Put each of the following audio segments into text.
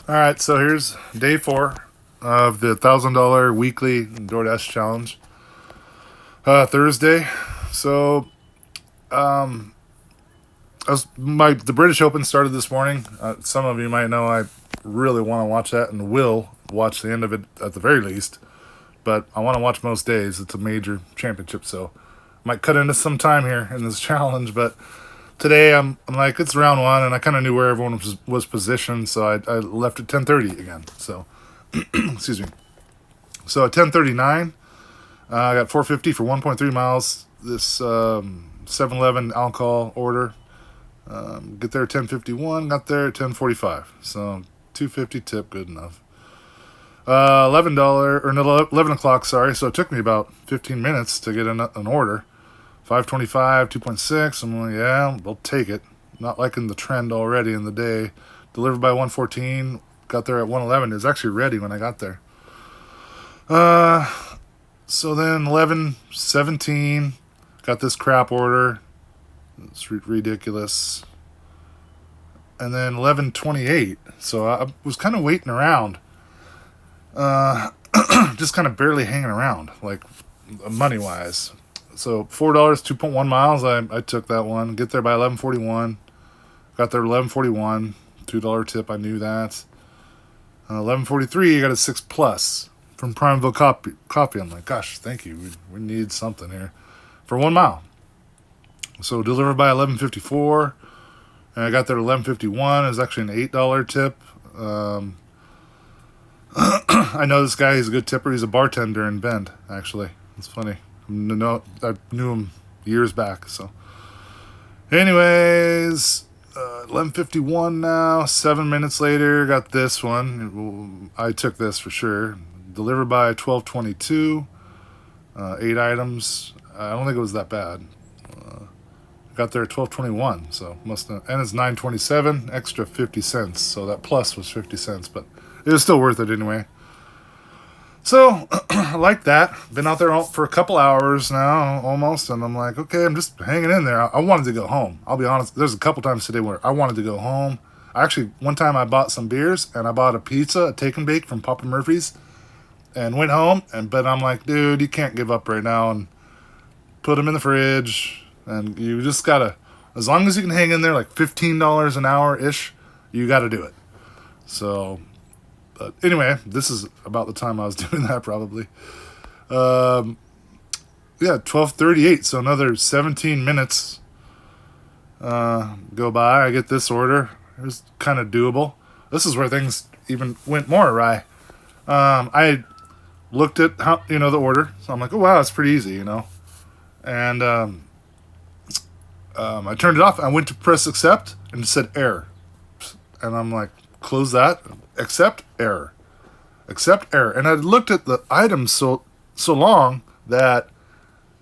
All right, so here's day 4 of the $1,000 weekly DoorDash challenge. Thursday. So the British Open started this morning. Some of you might know I really want to watch that and will watch the end of it at the very least. But I want to watch most days. It's a major championship, so might cut into some time here in this challenge. But today I'm like, it's round 1, and I kind of knew where everyone was positioned, so I left at 10:30 again. So excuse me. So at 10:39, I got 450 for 1.3 miles. This 7-Eleven alcohol order. Get there at 10:51. Got there at 10:45. So $2.50 tip, good enough. $11 or no, 11 o'clock. Sorry. So it took me about 15 minutes to get an order. 525, 2.6. I'm like, yeah, they'll take it. Not liking the trend already in the day. Delivered by 114. Got there at 111. It was actually ready when I got there. So then 11:17. Got this crap order. It's ridiculous. And then 11:28. So I was kind of waiting around. Just kind of barely hanging around, like money-wise. So $4, 2.1 miles. I took that one. Get there by 11:41. Got there 11:41. $2 tip. I knew that. 11:43. I got a 6+ from Primeville Coffee. I'm like, gosh, thank you. We need something here for 1 mile. So delivered by 11:54. And I got there at 11:51. It was actually an $8 tip. I know this guy. He's a good tipper. He's a bartender in Bend, actually. It's funny. I knew him years back. So, anyways, 11:51 now. 7 minutes later, got this one. I took this for sure. Delivered by 12:22. 8 items. I don't think it was that bad. Got there at 12:21. So must have, and it's 9:27. Extra 50 cents. So that plus was 50 cents, but it was still worth it anyway. So, I like that. Been out there for a couple hours now, almost, and I'm like, okay, I'm just hanging in there. I wanted to go home. I'll be honest, there's a couple times today where I wanted to go home. One time I bought some beers, and I bought a pizza, a take and bake from Papa Murphy's, and went home, but I'm like, dude, you can't give up right now, and put them in the fridge, and you just gotta, as long as you can hang in there, like $15 an hour-ish, you gotta do it. So... But anyway, this is about the time I was doing that probably. Yeah, 12:38. So another 17 minutes go by. I get this order. It was kind of doable. This is where things even went more awry. I looked at the order. So I'm like, oh wow, it's pretty easy, And I turned it off. I went to press accept and it said error. And I'm like, close that. Accept error. And I looked at the items so long that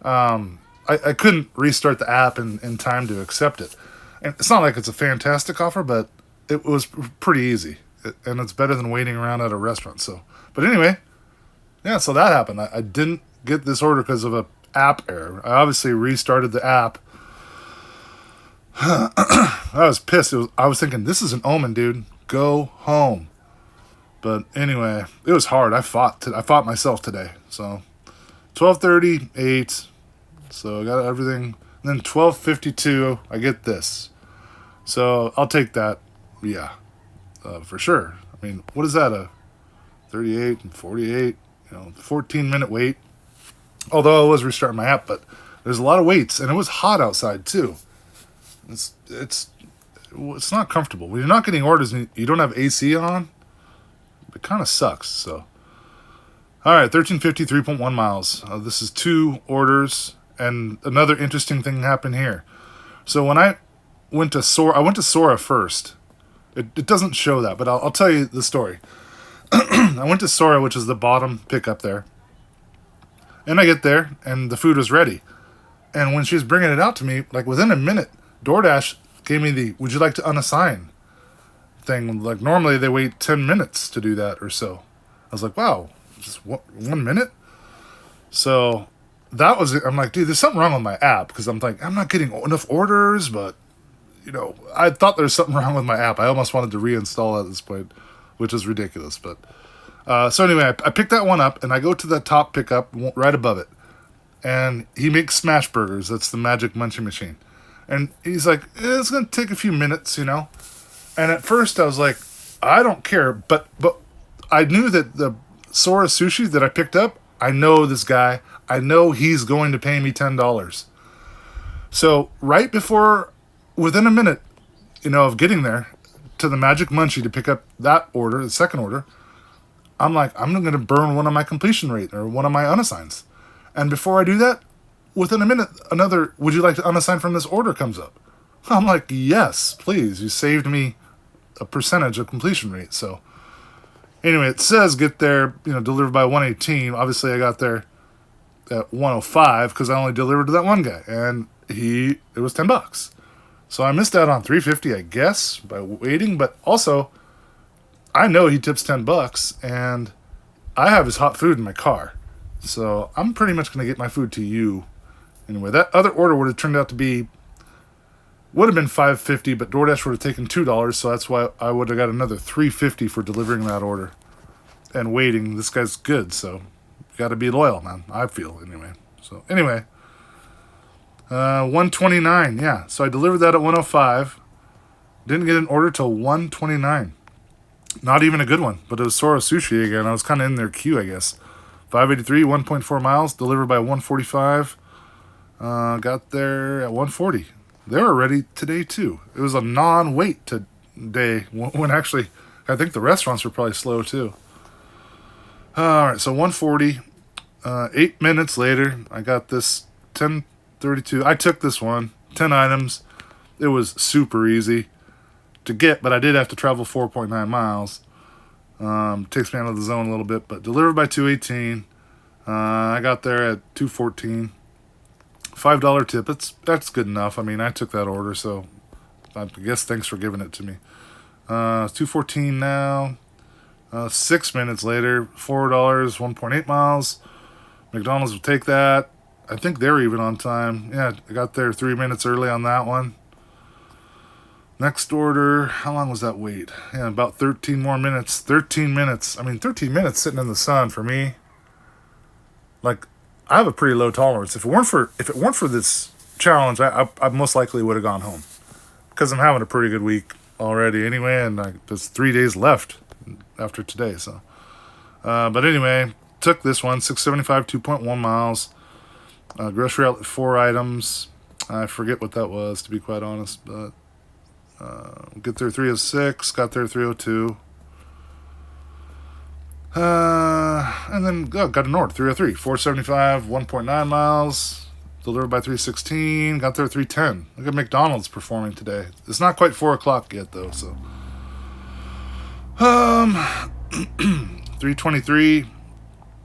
I couldn't restart the app in time to accept it. And it's not like it's a fantastic offer, but it was pretty easy. And it's better than waiting around at a restaurant. So, but anyway, yeah, so that happened. I didn't get this order because of an app error. I obviously restarted the app. I was pissed. I was thinking, this is an omen, dude. Go home. But anyway, it was hard. I fought myself today. So 12:38. So I got everything. And then 12:52, I get this. So I'll take that. Yeah, for sure. I mean, what is that? A 38 and 48. 14-minute wait. Although I was restarting my app, but there's a lot of waits, and it was hot outside too. It's not comfortable when you're not getting orders and you don't have AC on. It kind of sucks. So, all right, 1350, 3.1 miles. This is 2 orders, and another interesting thing happened here. So when I went to Sora first. It doesn't show that, but I'll tell you the story. I went to Sora, which is the bottom pickup there, and I get there, and the food was ready. And when she was bringing it out to me, like within a minute, DoorDash gave me the "Would you like to unassign?" thing. Like normally they wait 10 minutes to do that or so. I was like, wow, just 1 minute? So I'm like, dude, there's something wrong with my app, because I'm like, I'm not getting enough orders, but I thought there was something wrong with my app. I almost wanted to reinstall it at this point. which is ridiculous. But so anyway, I picked that one up, and I go to the top pickup right above it, and he makes smash burgers. That's the magic munchie machine. And he's like, it's going to take a few minutes, And at first I was like, I don't care. But I knew that the Sora sushi that I picked up, I know this guy. I know he's going to pay me $10. So right before, within a minute, of getting there to the magic munchie to pick up that order, the second order, I'm like, I'm going to burn one of my completion rate or one of my unassigns. And before I do that, within a minute, another, would you like to unassign from this order comes up. I'm like, yes, please. You saved me a percentage of completion rate. So anyway, it says get there, delivered by 118. Obviously, I got there at 105 because I only delivered to that one guy. And it was $10. So I missed out on $3.50, I guess, by waiting. But also, I know he tips $10, and I have his hot food in my car. So I'm pretty much going to get my food to you. Anyway, that other order would have turned out to be, would have been $5.50, but DoorDash would have taken $2, so that's why I would have got another $3.50 for delivering that order and waiting. This guy's good, so you got to be loyal, man. I feel anyway. So anyway, 129, yeah. So I delivered that at 105. Didn't get an order till 129. Not even a good one, but it was Sora Sushi again. I was kind of in their queue, I guess. 583, 1.4 miles, delivered by 145. Got there at 140. They were ready today, too. It was a non-wait today, when actually, I think the restaurants were probably slow, too. All right, so 140. 8 minutes later, I got this 1032. I took this one, 10 items. It was super easy to get, but I did have to travel 4.9 miles. Takes me out of the zone a little bit, but delivered by 218. I got there at 214. $5 tip. That's good enough. I mean, I took that order, so I guess thanks for giving it to me. 214 now. 6 minutes later, $4, 1.8 miles. McDonald's will take that. I think they're even on time. Yeah, I got there 3 minutes early on that one. Next order, how long was that wait? Yeah, about 13 more minutes. 13 minutes. I mean, 13 minutes sitting in the sun for me. Like, I have a pretty low tolerance. If it weren't for this challenge, I most likely would have gone home, because I'm having a pretty good week already anyway, and there's 3 days left after today. So, but anyway, took this one, 675, 2.1 miles. Grocery outlet, 4 items. I forget what that was, to be quite honest, but get there 306, got there 302. And then got an order, 303, 475, 1.9 miles, delivered by 316, got there 310. Look at McDonald's performing today. It's not quite 4 o'clock yet, though, so. 323,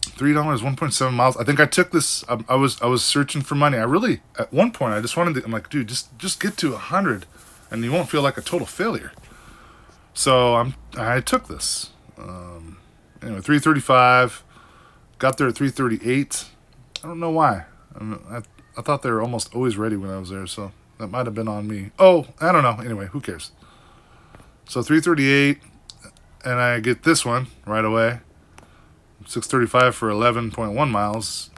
$3, 1.7 miles. I think I took this, I was searching for money. I really, at one point, I just wanted to, I'm like, dude, just get to 100, and you won't feel like a total failure. So I took this. Anyway, 335. Got there at 338. I don't know why. I thought they were almost always ready when I was there, so that might have been on me. Oh, I don't know. Anyway, who cares? So 338, and I get this one right away. 635 for 11.1 miles.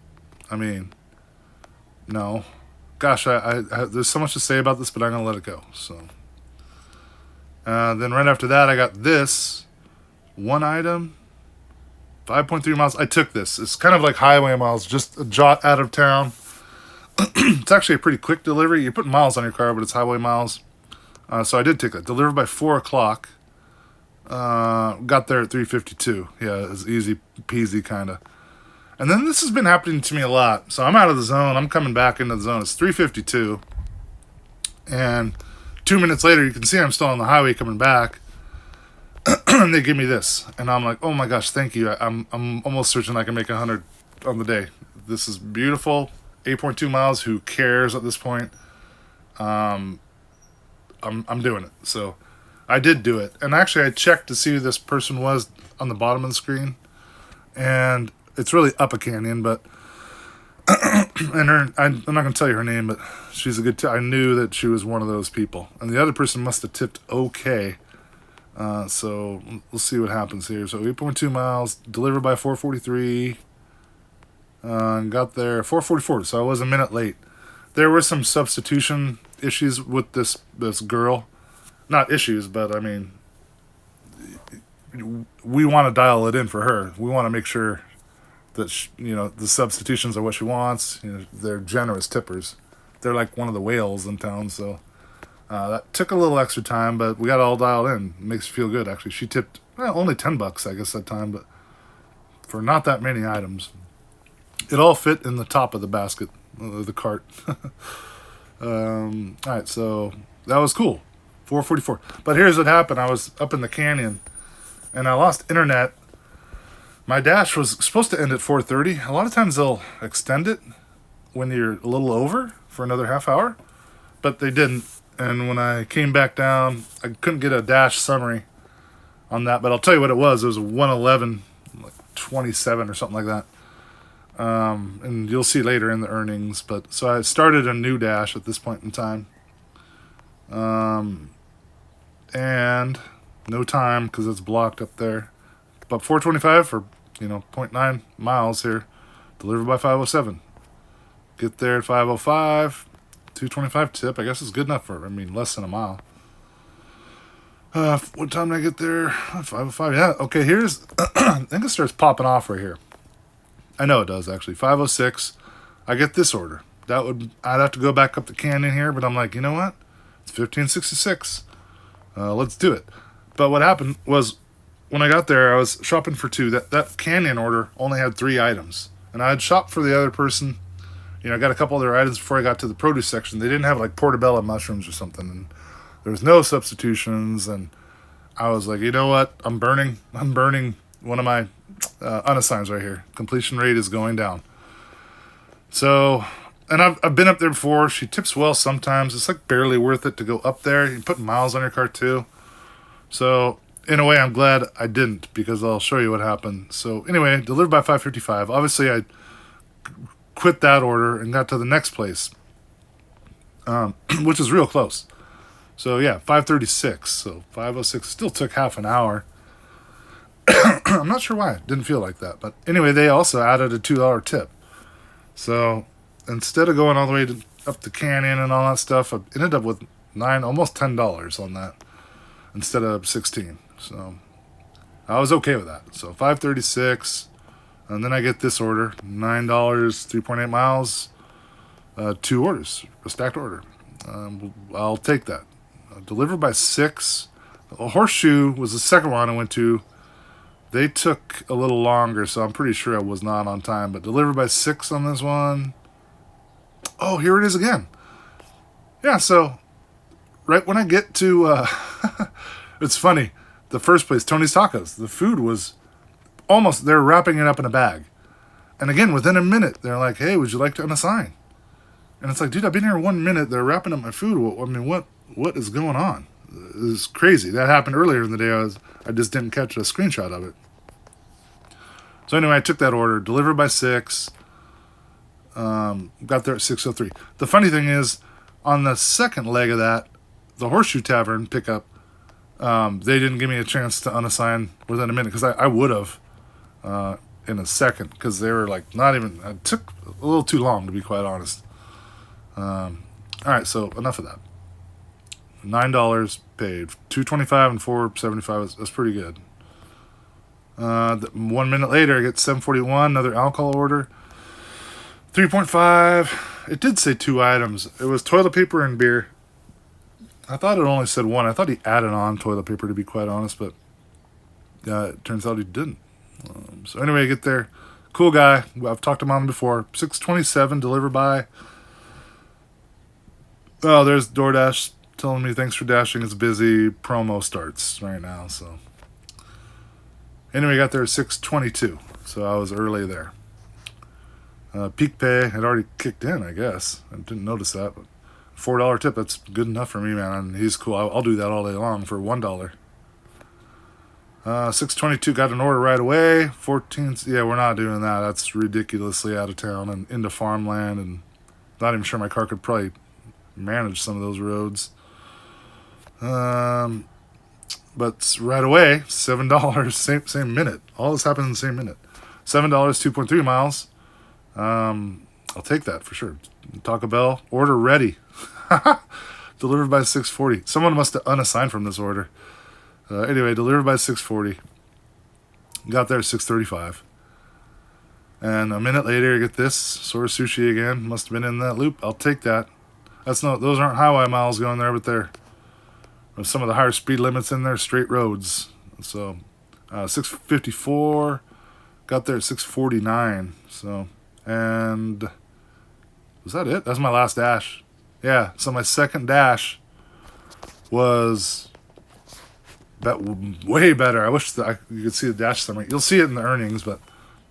I mean, no. Gosh, I there's so much to say about this, but I'm going to let it go. So then right after that, I got this one item, 5.3 miles. I took this. It's kind of like highway miles, just a jot out of town. It's actually a pretty quick delivery. You put miles on your car, but it's highway miles. So I did take that. Delivered by 4 o'clock. Got there at 3:52. Yeah, it was easy peasy, kind of. And then this has been happening to me a lot. So I'm out of the zone. I'm coming back into the zone. It's 3:52. And 2 minutes later, you can see I'm still on the highway coming back. And they give me this. And I'm like, oh my gosh, thank you. I'm almost certain I can make 100 on the day. This is beautiful. 8.2 miles. Who cares at this point? I'm doing it. So I did do it. And actually, I checked to see who this person was on the bottom of the screen. And it's really up a canyon, but and I'm not going to tell you her name, but she's a good I knew that she was one of those people. And the other person must have tipped okay. So we'll see what happens here. So 8.2 miles, delivered by 4:43. Got there 4:44, so I was a minute late. There were some substitution issues with this girl. Not issues, but I mean, we want to dial it in for her. We want to make sure that the substitutions are what she wants. They're generous tippers. They're like one of the whales in town. So that took a little extra time, but we got it all dialed in. It makes you feel good, actually. She tipped only $10, I guess, that time, but for not that many items. It all fit in the top of the basket, the cart. All right, so that was cool. 4:44. But here's what happened. I was up in the canyon, and I lost internet. My dash was supposed to end at 4:30. A lot of times they'll extend it when you're a little over for another half hour, but they didn't. And when I came back down, I couldn't get a dash summary on that. But I'll tell you what it was. It was 111, like 27 or something like that. And you'll see later in the earnings. But so I started a new dash at this point in time. And no time because it's blocked up there. But 4:25 for 0.9 miles here, delivered by 5:07. Get there at 5:05. 2:25 tip. I guess it's good enough for less than a mile. What time did I get there? 5:05. Yeah. Okay. Here's I think it starts popping off right here. I know it does actually. 5:06. I get this order. I'd have to go back up the canyon here, but I'm like, you know what? It's 1566. Let's do it. But what happened was when I got there, I was shopping for two. That canyon order only had 3 items, and I had shopped for the other person. I got a couple other items before I got to the produce section. They didn't have like portobello mushrooms or something, and there was no substitutions. And I was like, you know what? I'm burning one of my unassigns right here. Completion rate is going down. So, and I've been up there before. She tips well sometimes. It's like barely worth it to go up there. You put miles on your car too. So in a way, I'm glad I didn't, because I'll show you what happened. So anyway, delivered by 5:55. Obviously, I quit that order and got to the next place, which is real close. So yeah, 5:36. So 5:06 still took half an hour. I'm not sure why. It didn't feel like that. But anyway, they also added a $2 tip. So instead of going all the way up the canyon and all that stuff, I ended up with almost $10 on that instead of 16. So I was okay with that. So 5:36. And then I get this order, $9, 3.8 miles, 2 orders, a stacked order. I'll take that. Delivered by 6. A Horseshoe was the second one I went to. They took a little longer, so I'm pretty sure I was not on time. But delivered by 6 on this one. Oh, here it is again. Yeah, so right when I get to, it's funny, the first place, Tony's Tacos, the food was they're wrapping it up in a bag. And again, within a minute, they're like, hey, would you like to unassign? And it's like, dude, I've been here 1 minute. They're wrapping up my food. What is going on? It's crazy. That happened earlier in the day. I just didn't catch a screenshot of it. So anyway, I took that order, delivered by 6. Got there at 6:03. The funny thing is, on the second leg of that, the Horseshoe Tavern pickup, they didn't give me a chance to unassign within a minute, because I would have. In a second, because they were like it took a little too long, to be quite honest. All right, so enough of that. $9 paid, $2.25 and $4.75. That's pretty good. 1 minute later, I get $7.41, another alcohol order, 3.5. It did say 2 items. It was toilet paper and beer. I thought it only said 1. I thought he added on toilet paper, to be quite honest, but it turns out he didn't. So anyway, I get there. Cool guy. I've talked to him before. 6:27 delivered by. Oh, there's DoorDash telling me thanks for dashing. It's busy. Promo starts right now. So anyway, I got there at 6:22. So I was early there. Peak pay had already kicked in, I guess. I didn't notice that, but $4 tip. That's good enough for me, man. And he's cool. I'll do that all day long for $1. 6:22, got an order right away. 14, yeah, we're not doing that. That's ridiculously out of town and into farmland, and not even sure my car could probably manage some of those roads. but right away, $7, same minute. All this happened in the same minute. $7, 2.3 miles. I'll take that for sure. Taco Bell, order ready. Delivered by 6:40. Someone must have unassigned from this order. Anyway, delivered by 6:40. Got there at 6:35. And a minute later, you get this. Sora Sushi again. Must have been in that loop. I'll take that. Those aren't highway miles going there, but they're some of the higher speed limits in there, straight roads. So 6:54. Got there at 6:49. So, and was that it? That's my last dash. Yeah, so my second dash was way better. I wish that you could see the dash summary. You'll see it in the earnings, but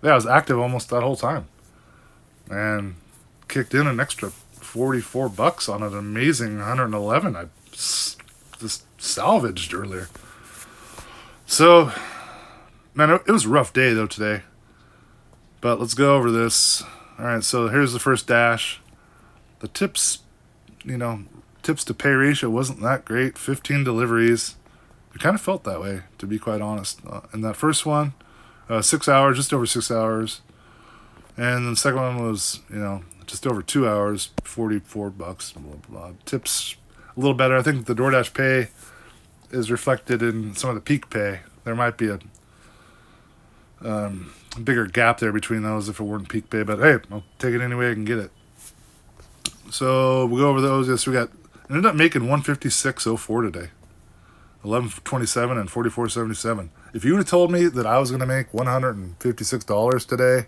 yeah, I was active almost that whole time. And kicked in an extra $44 on an amazing 111 I just salvaged earlier. So, man, it was a rough day, though, today. But let's go over this. All right, so here's the first dash. The tips to pay ratio wasn't that great. 15 deliveries. It kind of felt that way, to be quite honest. In that first one, 6 hours, just over 6 hours. And then the second one was, just over 2 hours, $44. Blah, blah, blah. Tips a little better. I think the DoorDash pay is reflected in some of the peak pay. There might be a bigger gap there between those if it weren't peak pay. But hey, I'll take it any way I can get it. So we'll go over those. Yes, ended up making 156.04 today. 11.27 and 44.77. If you would have told me that I was going to make $156 today,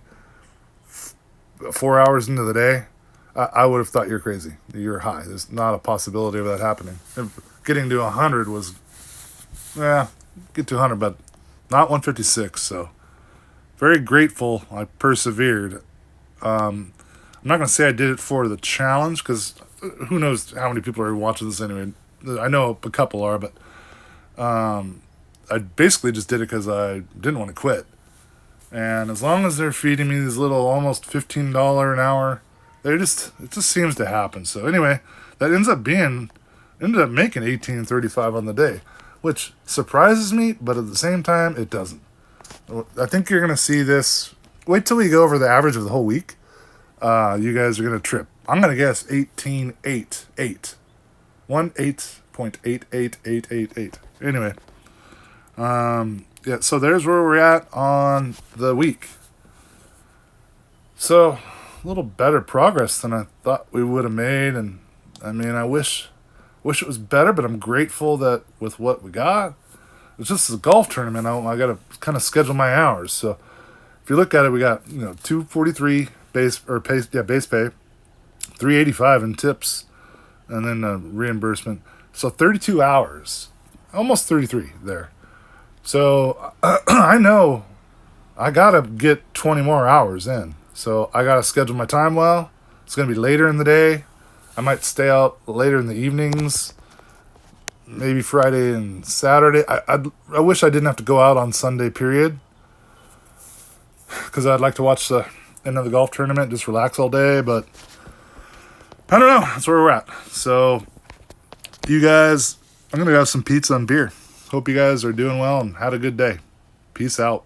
4 hours into the day, I would have thought you're crazy. You're high. There's not a possibility of that happening. Getting to 100 was, get to 100, but not 156. So very grateful I persevered. I'm not going to say I did it for the challenge, because who knows how many people are watching this anyway. I know a couple are, but I basically just did it because I didn't want to quit. And as long as they're feeding me these little almost $15 an hour, it just seems to happen. So anyway, that ended up making $18.35 on the day, which surprises me, but at the same time, it doesn't. I think you're going to see this. Wait till we go over the average of the whole week. You guys are going to trip. I'm going to guess 18.88. 18.88888. Anyway. So there's where we're at on the week. So, a little better progress than I thought we would have made. And, I mean, I wish it was better, but I'm grateful that with what we got, it's just a golf tournament. I got to kind of schedule my hours. So, if you look at it, we got, $243 base pay, $385 in tips, and then reimbursement. So 32 hours, almost 33 there. So I know I got to get 20 more hours in. So I got to schedule my time well. It's going to be later in the day. I might stay out later in the evenings, maybe Friday and Saturday. I wish I didn't have to go out on Sunday, period, because I'd like to watch the end of the golf tournament, just relax all day. But I don't know. That's where we're at. So you guys, I'm going to have some pizza and beer. Hope you guys are doing well and had a good day. Peace out.